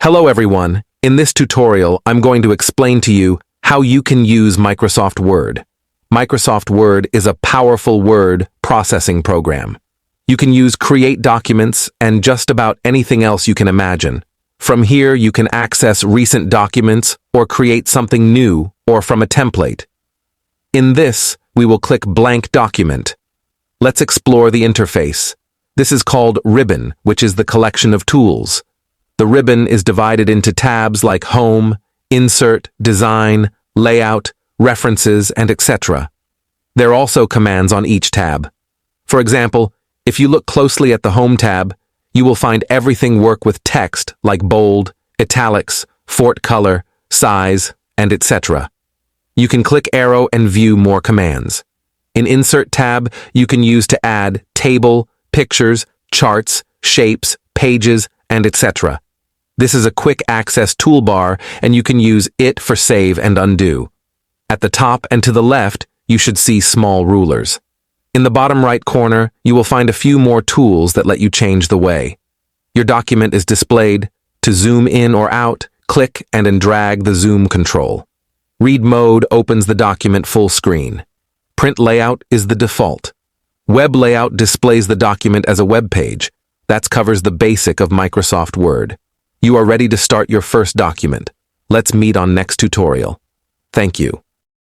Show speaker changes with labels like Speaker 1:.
Speaker 1: Hello everyone. In this tutorial, I'm going to explain to you how you can use Microsoft Word. Microsoft Word is a powerful word processing program. You can use Create Documents and just about anything else you can imagine. From here, you can access recent documents or create something new or from a template. In this, we will click Blank Document. Let's explore the interface. This is called Ribbon, which is the collection of tools. The ribbon is divided into tabs like Home, Insert, Design, Layout, References, and etc. There are also commands on each tab. For example, if you look closely at the Home tab, you will find everything work with text like bold, italics, font color, size, and etc. You can click arrow and view more commands. In Insert tab, you can use to add table, pictures, charts, shapes, pages, and etc. This is a quick access toolbar, and you can use it for save and undo. At the top and to the left, you should see small rulers. In the bottom right corner, you will find a few more tools that let you change the way your document is displayed. To zoom in or out, click and drag the zoom control. Read mode opens the document full screen. Print layout is the default. Web layout displays the document as a web page. That covers the basic of Microsoft Word. You are ready to start your first document. Let's meet on next tutorial. Thank you.